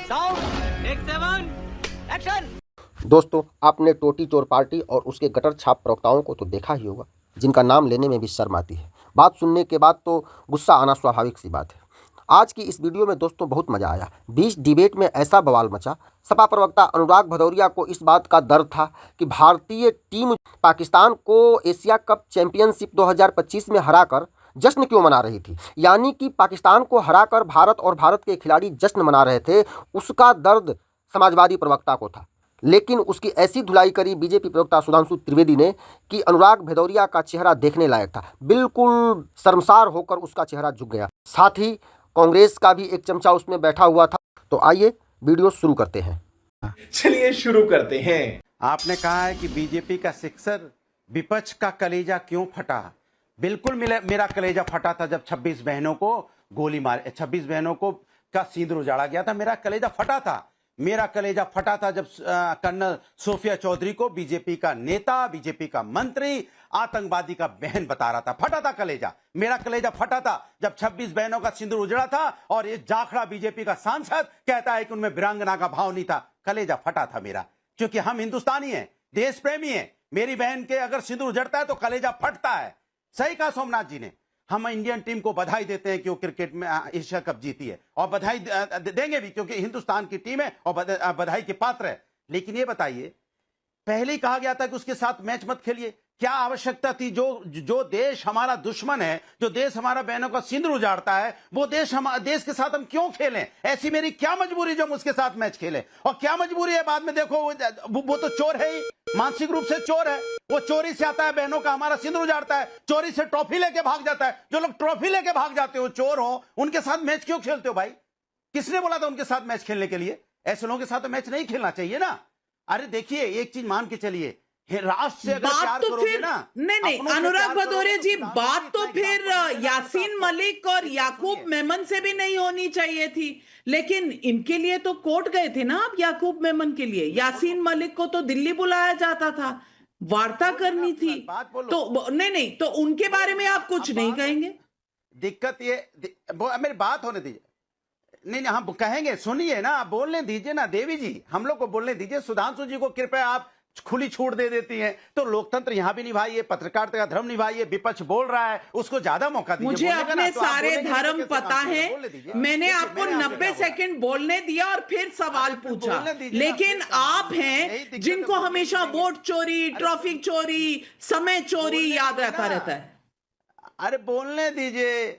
Sound take 7 action. दोस्तों, आपने टोटी चोर पार्टी और उसके गटर छाप प्रवक्ताओं को तो देखा ही होगा, जिनका नाम लेने में भी शर्म आती है। बात सुनने के बाद तो गुस्सा आना स्वाभाविक सी बात है। आज की इस वीडियो में दोस्तों बहुत मजा आया। बीच डिबेट में ऐसा बवाल मचा। सपा प्रवक्ता अनुराग भदौरिया को इस बात का डर था कि भारतीय टीम पाकिस्तान को एशिया कप चैंपियनशिप 2025 में हराकर जश्न क्यों मना रही थी। यानी कि पाकिस्तान को हराकर भारत और भारत के खिलाड़ी जश्न मना रहे थे, उसका दर्द समाजवादी प्रवक्ता को था। लेकिन उसकी ऐसी धुलाई करी बीजेपी प्रवक्ता सुधांशु त्रिवेदी ने कि अनुराग भदौरिया का चेहरा देखने लायक था। बिल्कुल शर्मसार होकर उसका चेहरा झुक गया। साथ ही कांग्रेस का भी एक चमचा उसमें बैठा हुआ था। तो आइए वीडियो शुरू करते हैं। चलिए शुरू करते हैं। आपने कहा है कि बीजेपी का सिक्सर विपक्ष का कलेजा क्यों फटा। बिल्कुल मेरा कलेजा फटा था जब 26 बहनों को गोली मार 26 बहनों को का सिंदूर उजाड़ा गया था। मेरा कलेजा फटा था। मेरा कलेजा फटा था जब कर्नल सोफिया चौधरी को बीजेपी का नेता, बीजेपी का मंत्री, आतंकवादी का बहन बता रहा था। फटा था कलेजा। मेरा कलेजा फटा था जब 26 बहनों का सिंदूर उजड़ा था और ये जाखड़ा बीजेपी का सांसद कहता है कि उनमें वीरांगना का भाव नहीं था। कलेजा फटा था मेरा, क्योंकि हम हिंदुस्तानी हैं, देश प्रेमी हैं। मेरी बहन के अगर सिंदूर उजड़ता है तो कलेजा फटता है। सही कहा सोमनाथ जी ने। हम इंडियन टीम को बधाई देते हैं कि वो क्रिकेट में एशिया कप जीती है और बधाई देंगे भी, क्योंकि हिंदुस्तान की टीम है और बधाई के पात्र है। लेकिन ये बताइए, पहले ही कहा गया था कि उसके साथ मैच मत खेलिए। क्या आवश्यकता थी? जो देश हमारा दुश्मन है, जो देश हमारा बहनों का सिंदूर उजाड़ता है, वो देश के साथ हम क्यों खेलें? ऐसी मेरी क्या मजबूरी जो हम उसके साथ मैच खेलें? और क्या मजबूरी है बाद में देखो, वो तो चोर है ही, मानसिक रूप से चोर है। वो चोरी से आता है, बहनों का हमारा सिंदूर उजाड़ता है, चोरी से ट्रॉफी लेके भाग जाता है। जो लोग ट्रॉफी लेके भाग जाते हो, चोर हो, उनके साथ मैच क्यों खेलते हो भाई? किसने बोला था उनके साथ मैच खेलने के लिए? ऐसे लोगों के साथ तो मैच नहीं खेलना चाहिए ना। अरे देखिए, एक चीज मान के चलिए, राष्ट्र से अगर प्यार तो करोगे फिर ना, नहीं अनुराग भदौरिया जी, बात तो फिर यासीन मलिक और याकूब मेमन से भी नहीं होनी चाहिए थी। लेकिन इनके लिए तो कोर्ट गए थे ना आप, याकूब मेमन के लिए। यासीन मलिक को तो दिल्ली बुलाया जाता था, वार्ता करनी थी। तो नहीं तो उनके बारे में आप कुछ नहीं कहेंगे? दिक्कत ये मेरी बात होने दीजिए। नहीं हम कहेंगे, सुनिए ना, आप बोलने दीजिए ना देवी जी, हम लोग को बोलने दीजिए। सुधांशु जी को कृपया आप खुली छूट दे देती हैं तो लोकतंत्र यहां भी निभाइए, पत्रकारिता का धर्म निभाइए। विपक्ष बोल रहा है, उसको ज्यादा मौका दीजिए। मुझे अपने सारे धर्म पता है। मैंने आपको 90 सेकंड बोलने दिया और फिर सवाल पूछा। लेकिन आप हैं जिनको हमेशा वोट चोरी, ट्रॉफी चोरी, समय चोरी याद रहता है। अरे बोलने दीजिए।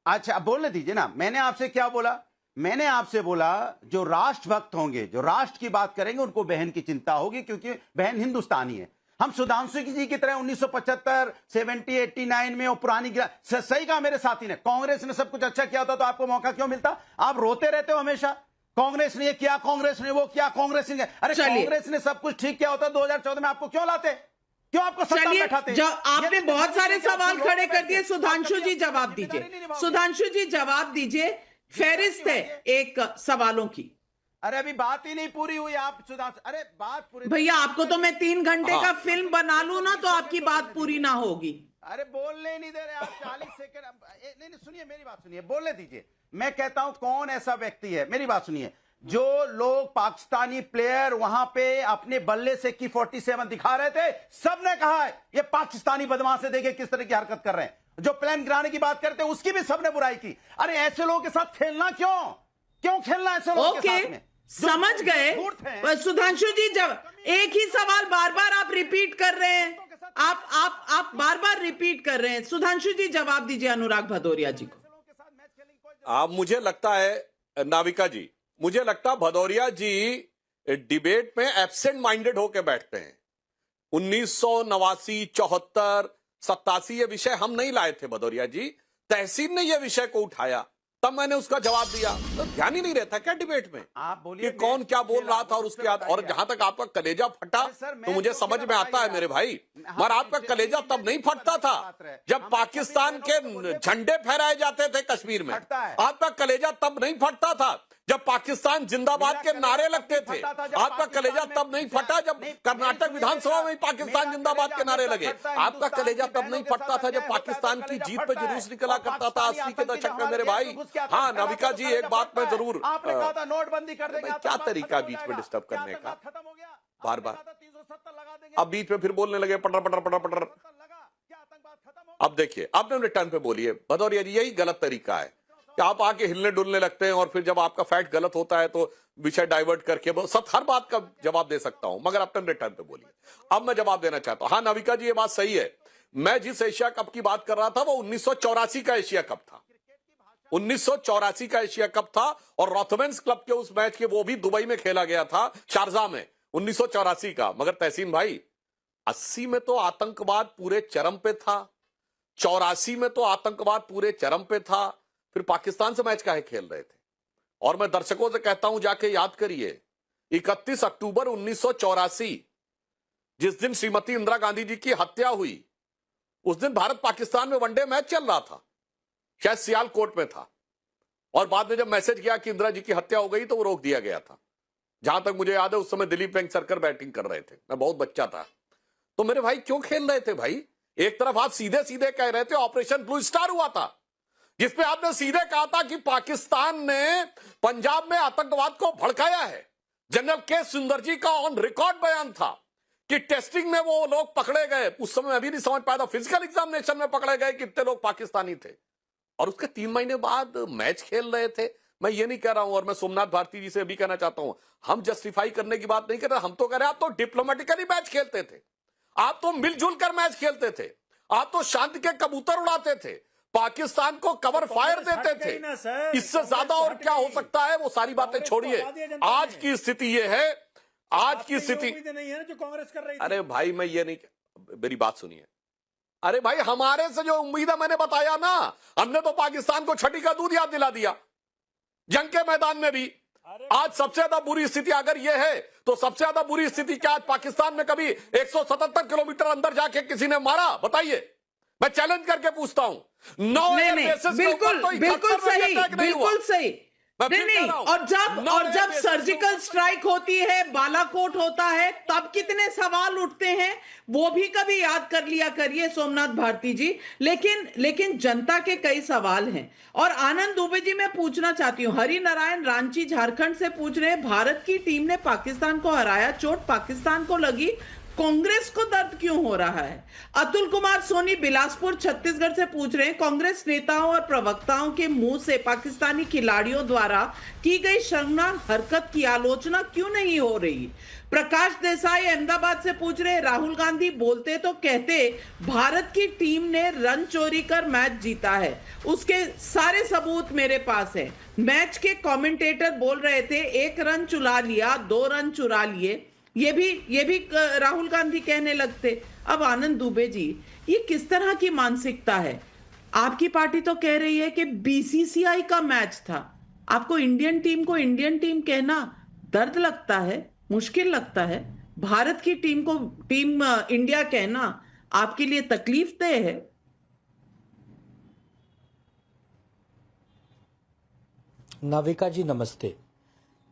अच्छा बोलने दीजिए ना। मैंने आपसे क्या बोला? मैंने आपसे बोला जो राष्ट्रभक्त होंगे, जो राष्ट्र की बात करेंगे, उनको बहन की चिंता होगी, क्योंकि बहन हिंदुस्तानी है। हम सुधांशु जी की तरह 1975, 70, 89 में वो पुरानी सही कहा मेरे साथी ने, कांग्रेस ने सब कुछ अच्छा किया होता तो आपको मौका क्यों मिलता? आप रोते रहते हो हमेशा, कांग्रेस ने ये किया, कांग्रेस ने वो किया, कांग्रेस ने। अरे कांग्रेस ने सब कुछ ठीक किया होता 2014 में, आपको क्यों लाते? क्यों आपको सत्ता बैठाते? आपने बहुत सारे सवाल खड़े कर दिए। सुधांशु जी जवाब दीजिए। सुधांशु जी जवाब दीजिए। फेरिस्त है एक सवालों की। अरे अभी बात ही नहीं पूरी हुई। आप सुधांशु, अरे बात पूरी। भैया आपको तो मैं 3 घंटे का फिल्म बना लूं ना, तो आपकी बात पूरी ना होगी। अरे बोलने नहीं दे रहे आप। 40 सेकंड नहीं सुनिए, मेरी बात सुनिए, बोलने दीजिए। मैं कहता हूं कौन ऐसा व्यक्ति है, मेरी बात सुनिए, जो लोग पाकिस्तानी प्लेयर वहां पे अपने बल्ले से की 47 दिखा रहे थे, सबने कहा है ये पाकिस्तानी बदमाश है, देखिए किस तरह की हरकत कर रहे हैं। जो प्लेन गिराने की बात करते हैं उसकी भी सबने बुराई की। अरे ऐसे लोगों के साथ खेलना क्यों खेलना ऐसे लोगों के साथ में? समझ गए सुधांशु जी। जब एक ही सवाल बार बार आप रिपीट कर रहे हैं, आप बार बार रिपीट कर रहे हैं। सुधांशु जी जवाब दीजिए अनुराग भदौरिया जी को। आप, मुझे लगता है नाविका जी, मुझे लगता भदौरिया जी डिबेट में एब्सेंट माइंडेड होके बैठते हैं। 1989, 74, 87 ये विषय हम नहीं लाए थे भदौरिया जी, तहसीन ने ये विषय को उठाया, तब मैंने उसका जवाब दिया। तो ध्यान ही नहीं रहता क्या डिबेट में आप बोलिए कि कौन क्या बोल रहा था और उसके बाद। और जहां तक आपका कलेजा फटा तो मुझे समझ में आता है मेरे भाई, मगर आपका कलेजा तब नहीं फटता था जब पाकिस्तान के झंडे फहराए जाते थे कश्मीर में। आपका कलेजा तब नहीं फटता था जब पाकिस्तान जिंदाबाद के नारे लगते थे। आपका कलेजा तब नहीं फटा जब कर्नाटक विधानसभा में पाकिस्तान जिंदाबाद के नारे लगे। आपका कलेजा तब नहीं फटता था जब पाकिस्तान की जीत पे जुलूस निकला करता था 80 के दशक में मेरे भाई। हाँ नाविका जी, एक बात में जरूर, नोटबंदी कर देंगे, क्या तरीका बीच में डिस्टर्ब करने का, बार बार अब बीच में फिर बोलने लगे पटर पटर पटर पटर। अब देखिए, आपने रिटर्न पे बोलिए भदौरिया जी, यही गलत तरीका है कि आप आके हिलने डुलने लगते हैं और फिर जब आपका फैक्ट गलत होता है तो विषय डाइवर्ट करके हर बात का जवाब दे सकता हूं, मगर अपने रिटर्न पे बोलिए। अब मैं जवाब देना चाहता हूं। हाँ नाविका जी, ये बात सही है। मैं जिस एशिया कप की बात कर रहा था वो 1984 का एशिया कप था। 1984 का एशिया कप था और रॉथमेंस क्लब के उस मैच के वो भी दुबई में खेला गया था, शारजा में, 1984 का। मगर तहसीन भाई, 80 में तो आतंकवाद पूरे चरम पे था, 84 में तो आतंकवाद पूरे चरम पे था, फिर पाकिस्तान से मैच काहे खेल रहे थे? और मैं दर्शकों से कहता हूं, जाके याद करिए, 31 अक्टूबर 1984 जिस दिन श्रीमती इंदिरा गांधी जी की हत्या हुई, उस दिन भारत पाकिस्तान में वनडे मैच चल रहा था, शायद सियालकोट में था। और बाद में जब मैसेज किया कि इंदिरा जी की हत्या हो गई तो वो रोक दिया गया था। जहां तक मुझे याद है उस समय दिलीप वेंगसरकर बैटिंग कर रहे थे, मैं बहुत बच्चा था। तो मेरे भाई क्यों खेल रहे थे भाई? एक तरफ आप सीधे सीधे कह रहे थे ऑपरेशन ब्लू स्टार हुआ था, जिसपे आपने सीधे कहा था कि पाकिस्तान ने पंजाब में आतंकवाद को भड़काया है। जनरल के सुंदर जी का ऑन रिकॉर्ड बयान था कि टेस्टिंग में वो लोग पकड़े गए, उस समय अभी नहीं समझ पाया था, फिजिकल एग्जामिनेशन में पकड़े गए कितने लोग पाकिस्तानी थे, और उसके 3 महीने बाद मैच खेल रहे थे। मैं ये नहीं कह रहा हूं, और मैं सोमनाथ भारती जी से भी कहना चाहता हूं, हम जस्टिफाई करने की बात नहीं कर रहे, हम तो कह रहे हैं आप तो डिप्लोमेटिकली मैच खेलते थे, आप तो मिलजुल कर मैच खेलते थे, आप तो शांति के कबूतर उड़ाते थे, पाकिस्तान को कवर फायर देते थे। इससे ज्यादा और क्या हो सकता है? वो सारी बातें छोड़िए। आज की स्थिति ये है, आज की स्थिति नहीं है जो कांग्रेस कर रही थी। अरे भाई मैं ये नहीं, मेरी बात सुनिए। अरे भाई हमारे से जो उम्मीद है मैंने बताया ना, हमने तो पाकिस्तान को छठी का दूध याद दिला दिया जंग के मैदान में भी। आज सबसे ज्यादा बुरी स्थिति अगर यह है तो सबसे ज्यादा बुरी स्थिति क्या आज पाकिस्तान में कभी 177 किलोमीटर अंदर जाके किसी ने मारा? बताइए, मैं चैलेंज करके पूछता हूं। बिल्कुल सही, बिल्कुल सही। नहीं, और जब सर्जिकल स्ट्राइक होती है, बालाकोट होता है, तब कितने सवाल उठते हैं वो भी कभी याद कर लिया करिए सोमनाथ भारती जी। लेकिन जनता के कई सवाल हैं। और आनंद दुबे जी मैं पूछना चाहती हूँ, हरि नारायण रांची झारखंड से पूछ रहे हैं, भारत की टीम ने पाकिस्तान को हराया, चोट पाकिस्तान को लगी, कांग्रेस को दर्द क्यों हो रहा है? अतुल कुमार सोनी बिलासपुर छत्तीसगढ़ से पूछ रहे हैं, कांग्रेस नेताओं और प्रवक्ताओं के मुंह से पाकिस्तानी खिलाड़ियों द्वारा की गई शर्मनाक हरकत की आलोचना क्यों नहीं हो रही? प्रकाश देसाई अहमदाबाद से पूछ रहे हैं, राहुल गांधी बोलते तो कहते भारत की टीम ने रन चोरी कर मैच जीता है, उसके सारे सबूत मेरे पास है। मैच के कमेंटेटर बोल रहे थे 1 रन चुरा लिया, 2 रन चुरा लिए, ये भी राहुल गांधी कहने लगते। अब आनंद दुबे जी, ये किस तरह की मानसिकता है? आपकी पार्टी तो कह रही है कि बीसीसीआई का मैच था, आपको इंडियन टीम को इंडियन टीम कहना दर्द लगता है, मुश्किल लगता है। भारत की टीम को टीम इंडिया कहना आपके लिए तकलीफ देह है? नाविका जी नमस्ते।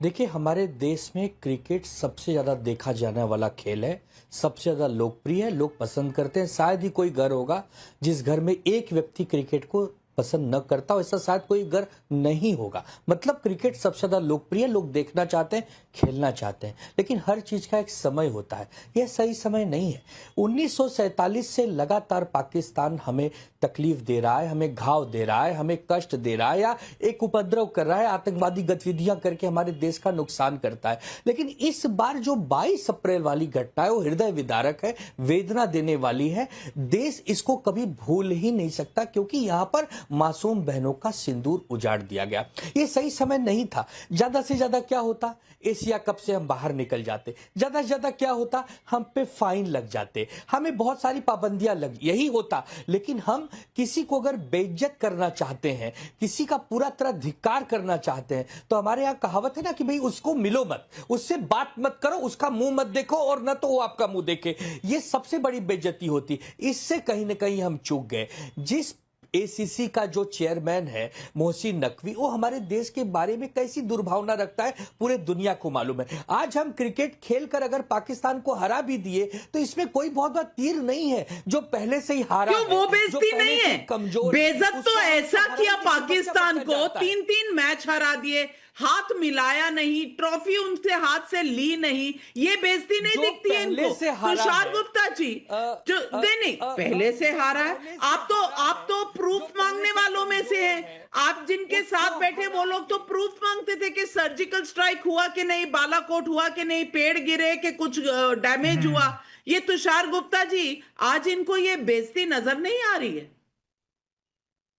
देखिए, हमारे देश में क्रिकेट सबसे ज़्यादा देखा जाने वाला खेल है, सबसे ज़्यादा लोकप्रिय है, लोग पसंद करते हैं। शायद ही कोई घर होगा जिस घर में एक व्यक्ति क्रिकेट को पसंद न करता हो, ऐसा शायद कोई घर नहीं होगा। मतलब क्रिकेट सबसे ज़्यादा लोकप्रिय, लोग देखना चाहते हैं, खेलना चाहते हैं, लेकिन हर चीज़ का एक समय होता है, यह सही समय नहीं है। 1947 से लगातार पाकिस्तान हमें तकलीफ दे रहा है, हमें घाव दे रहा है, हमें कष्ट दे रहा है, या एक उपद्रव कर रहा है, आतंकवादी गतिविधियां करके हमारे देश का नुकसान करता है। लेकिन इस बार जो 22 अप्रैल वाली घटना है वो हृदय विदारक है, वेदना देने वाली है। देश इसको कभी भूल ही नहीं सकता, क्योंकि यहाँ पर मासूम बहनों का सिंदूर उजाड़ दिया गया। ये सही समय नहीं था। ज्यादा से ज्यादा क्या होता, एशिया कप से हम बाहर निकल जाते, ज्यादा से ज्यादा क्या होता, हम पे फाइन लग जाते, हमें बहुत सारी पाबंदियां लग, यही होता। लेकिन हम किसी को अगर बेइज्जत करना चाहते हैं, किसी का पूरा तरह धिक्कार करना चाहते हैं, तो हमारे यहाँ कहावत है ना कि भाई उसको मिलो मत, उससे बात मत करो, उसका मुंह मत देखो, और न तो वो आपका मुंह देखे। ये सबसे बड़ी बेइज्जती होती। इससे कहीं ना कहीं हम चूक गए। जिस एसीसी का जो चेयरमैन है मोहसिन नकवी, वो हमारे देश के बारे में कैसी दुर्भावना रखता है पूरे दुनिया को मालूम है। आज हम क्रिकेट खेलकर अगर पाकिस्तान को हरा भी दिए तो इसमें कोई बहुत बड़ा तीर नहीं है। जो पहले से ही हारा क्यों वो बेइज्जती नहीं है? कमजोर बेइज्जत तो ऐसा किया पाकिस्तान को, 3-3 मैच हरा दिए, हाथ मिलाया नहीं, ट्रॉफी उनसे हाथ से ली नहीं, ये बेइज्जती नहीं दिखती है इनको? तुषार गुप्ता जी जो नहीं पहले से हारा है। आप तो प्रूफ मांगने वालों में से हैं। आप जिनके साथ बैठे वो लोग तो प्रूफ मांगते थे कि सर्जिकल स्ट्राइक हुआ कि नहीं, बालाकोट हुआ कि नहीं, पेड़ गिरे कि कुछ डैमेज हुआ। ये तुषार गुप्ता जी आज इनको ये बेइज्जती नजर नहीं आ रही है?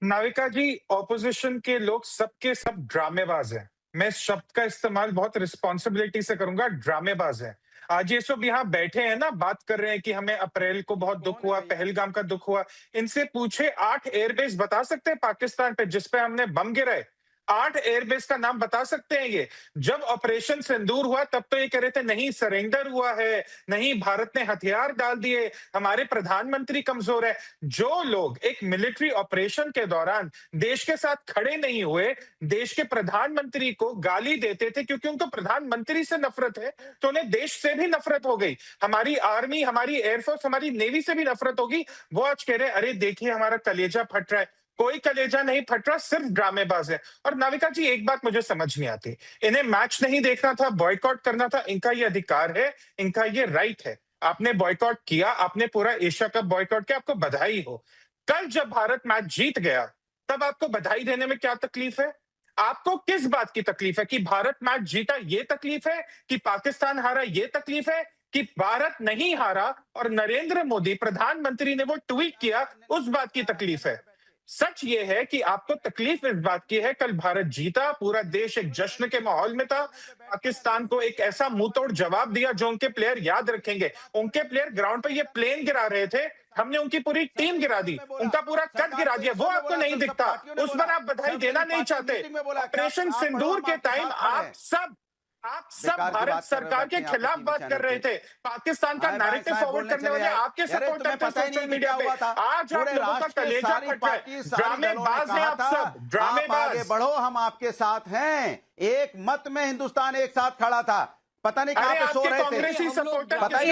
नाविका जी, ऑपोजिशन के लोग सबके सब ड्रामेबाज हैं। मैं इस शब्द का इस्तेमाल बहुत रिस्पॉन्सिबिलिटी से करूंगा, ड्रामेबाज है। आज ये सब यहाँ बैठे हैं ना, बात कर रहे हैं कि हमें अप्रैल को बहुत दुख हुआ, पहलगाम का दुख हुआ। इनसे पूछे 8 एयरबेस बता सकते हैं पाकिस्तान पे जिस पे हमने बम गिराए? 8 एयरबेस का नाम बता सकते हैं ये? जब ऑपरेशन सिंदूर हुआ तब तो ये कह रहे थे नहीं सरेंडर हुआ है, नहीं भारत ने हथियार डाल दिए, हमारे प्रधानमंत्री कमजोर है। जो लोग एक मिलिट्री ऑपरेशन के दौरान देश के साथ खड़े नहीं हुए, देश के प्रधानमंत्री को गाली देते थे क्योंकि उनको प्रधानमंत्री से नफरत है, तो उन्हें देश से भी नफरत हो गई। हमारी आर्मी, हमारी एयरफोर्स, हमारी नेवी से भी नफरत होगी। वो आज कह रहे अरे देखिए हमारा कलेजा फट रहा है। कोई कलेजा नहीं फट रहा, सिर्फ ड्रामेबाज है। और नाविका जी, एक बात मुझे समझ नहीं आती, इन्हें मैच नहीं देखना था, बॉयकॉट करना था, इनका ये अधिकार है, इनका ये राइट है। आपने बॉयकॉट किया, आपने पूरा एशिया कप बॉयकॉट किया, आपको बधाई हो। कल जब भारत मैच जीत गया तब आपको बधाई देने में क्या तकलीफ है? आपको किस बात की तकलीफ है? कि भारत मैच जीता ये तकलीफ है? कि पाकिस्तान हारा ये तकलीफ है? कि भारत नहीं हारा और नरेंद्र मोदी प्रधानमंत्री ने वो ट्वीट किया उस बात की तकलीफ है? सच ये है कि आपको तकलीफ इस बात की है, कल भारत जीता, पूरा देश एक जश्न के माहौल में था, पाकिस्तान को एक ऐसा मुंहतोड़ जवाब दिया जो उनके प्लेयर याद रखेंगे। उनके प्लेयर ग्राउंड पे ये प्लेन गिरा रहे थे, हमने उनकी पूरी टीम गिरा दी, उनका पूरा कट गिरा दिया, वो आपको नहीं दिखता, उस पर आप बधाई देना नहीं चाहते। ऑपरेशन सिंदूर के टाइम आप सब भारत सरकार के खिलाफ बात कर रहे थे, पाकिस्तान का नैरेटिव फॉरवर्ड करने वाले आपके सपोर्टर थे सोशल मीडिया पे। आज आप लोगों का कलेजा फट रहा है, ड्रामेबाज हैं आप सब, ड्रामेबाज। आगे बढ़ो, हम आपके साथ हैं। एक मत में हिंदुस्तान एक साथ खड़ा था, पता नहीं कहां पे सो रहे थे।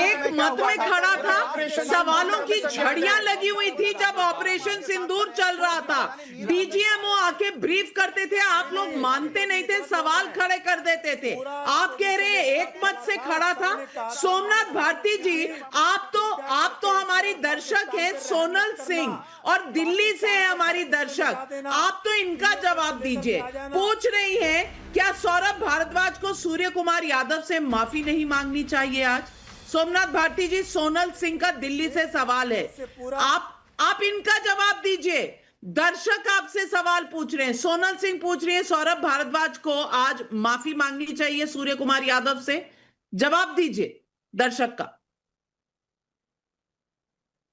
एक मत में खड़ा था, सवालों की झड़ियां लगी हुई थी जब ऑपरेशन सिंदूर चल रहा था। डीजीएमओ आके ब्रीफ करते थे, आप लोग मानते नहीं थे, सवाल खड़े कर देते थे। आप कह रहे हैं एक मत से खड़ा था। सोमनाथ भारती जी, आप तो हमारी दर्शक है, सोनल सिंह, और दिल्ली से है हमारी दर्शक। आप तो इनका जवाब दीजिए। पूछ रही है क्या सौरभ भारद्वाज को सूर्य कुमार यादव से माफी नहीं मांगनी चाहिए? आज सोमनाथ भारती जी, सोनल सिंह का दिल्ली से सवाल है, आप इनका जवाब दीजिए। दर्शक आपसे सवाल पूछ रहे हैं, सोनल सिंह पूछ रही है सौरभ भारद्वाज को आज माफी मांगनी चाहिए सूर्य कुमार यादव से? जवाब दीजिए दर्शक का।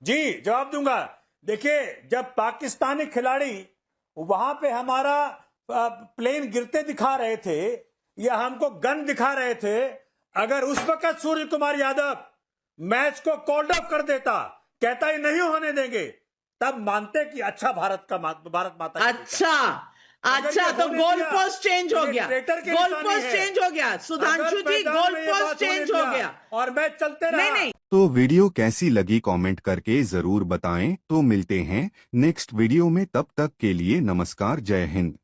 जी जवाब दूंगा। देखिए, जब पाकिस्तानी खिलाड़ी वहां पे हमारा प्लेन गिरते दिखा रहे थे या हमको गन दिखा रहे थे, अगर उस वक्त सूर्य कुमार यादव मैच को कॉल्ड ऑफ कर देता, कहता ही नहीं होने देंगे, तब मानते कि अच्छा भारत माता। अच्छा तो गोल पोस्ट चेंज हो गया, गोल पोस्ट चेंज हो गया, सुधांशु जी गोल पोस्ट चेंज हो गया और मैच चलते रहा। नहीं। तो वीडियो कैसी लगी कमेंट करके जरूर बताएं। तो मिलते हैं नेक्स्ट वीडियो में, तब तक के लिए नमस्कार, जय हिंद।